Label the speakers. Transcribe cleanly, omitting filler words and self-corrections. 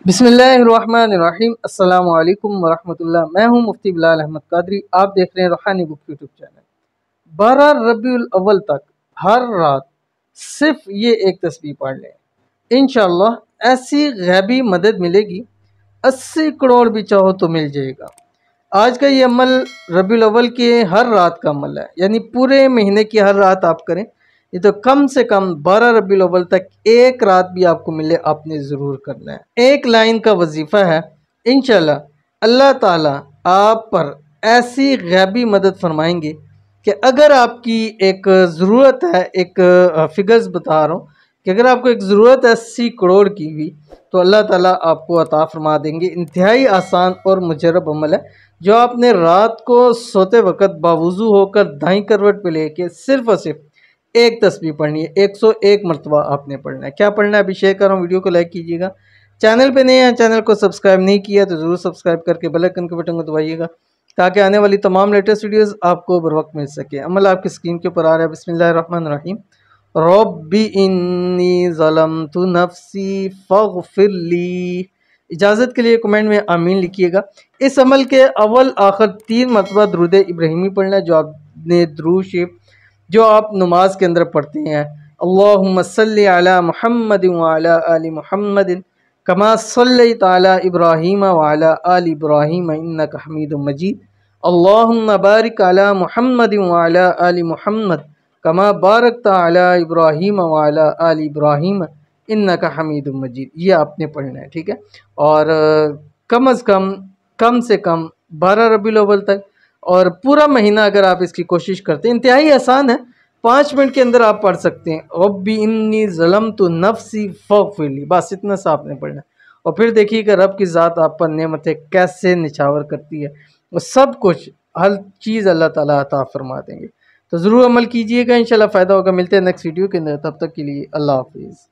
Speaker 1: बिस्मिल्लाहिर्रहमानिर्रहीम। अस्सलामु अलैकुम वरहमतुल्लाह। मैं हूं मुफ्ती बिलाल अहमद कादरी। आप देख रहे हैं रूहानी बुक यूट्यूब चैनल। 12 रबीउल अव्वल तक हर रात सिर्फ ये एक तस्बीह पढ़ लें, इंशाअल्लाह ऐसी गैबी मदद मिलेगी, 80 करोड़ भी चाहो तो मिल जाएगा। आज का ये अमल रबीउल अव्वल के हर रात का अमल है, यानी पूरे महीने की हर रात आप करें। ये तो कम से कम 12 रबीउल अव्वल तक एक रात भी आपको मिले, आपने ज़रूर करना है। एक लाइन का वजीफ़ा है, इंशाअल्लाह अल्लाह ताला आप पर ऐसी गैबी मदद फरमाएंगे कि अगर आपकी एक ज़रूरत है, एक फिगर्स बता रहा हूँ कि अगर आपको एक ज़रूरत है 80 करोड़ की भी, तो अल्लाह ताला आपको अता फरमा देंगे। इंतहाई आसान और मुजरब अमल है, जो आपने रात को सोते वक्त बावुज़ू होकर दाईं करवट पे लेके सिर्फ और सिर्फ एक तस्बीह पढ़नी है। 101 मरतबा आपने पढ़ना है। क्या पढ़ना है अभी शेयर कर रहा हूँ, वीडियो को लाइक कीजिएगा। चैनल पे नए हैं, चैनल को सब्सक्राइब नहीं किया तो ज़रूर सब्सक्राइब करके बेल आइकन के बटन को दबाइएगा, ताकि आने वाली तमाम लेटेस्ट वीडियोस आपको बर वक्त मिल सके। अमल आपकी स्क्रीन के ऊपर आ रहा है। बिस्मिल्लाहिर्रहमानिर्रहीम। रब्बी इन्नी ज़लमतु नफ्सी फ़ग़फ़िरली। इजाज़त के लिए कमेंट में आमीन लिखिएगा। इस अमल के अव्वल आखिर 3 मरतबा दुरूद इब्राहिमी पढ़ना है, जो आपने दुरूद शरीफ जो आप नमाज के अंदर पढ़ते हैं। अल्लाहुम्मा सल्लि अला मुहम्मदिन व अला आलि मुहम्मदिन कमा सल्लैता अला इब्राहीम व अला आलि इब्राहीम इन्नका हमीदुम मजीद। अल्लाहुम्मा बारिक अला मुहम्मदिन व अला आलि मुहम्मद कमा बारकता अला इब्राहीम व अला आलि इब्राहीम इन्नका हमीदुम मजीद। ये आपने पढ़ना है, ठीक है। और कम अज़ कम से कम 12 रबीउल अव्वल तक और पूरा महीना अगर आप इसकी कोशिश करते हैं, इंतहाई आसान है, 5 मिनट के अंदर आप पढ़ सकते हैं। रब्बी इन्नी ज़लमतु नफ्सी फ़ग़फ़िरली, बस इतना सा आपने पढ़ना है। और फिर देखिएगा रब की ज़ात आप पर नेमतें कैसे निछावर करती है, और सब कुछ हर चीज़ अल्लाह ताला अता फरमा देंगे। तो ज़रूर अमल कीजिएगा, इंशाल्लाह फ़ायदा होगा। मिलते हैं नेक्स्ट वीडियो के अंदर, तब तक के लिए अल्लाह हाफ़िज़।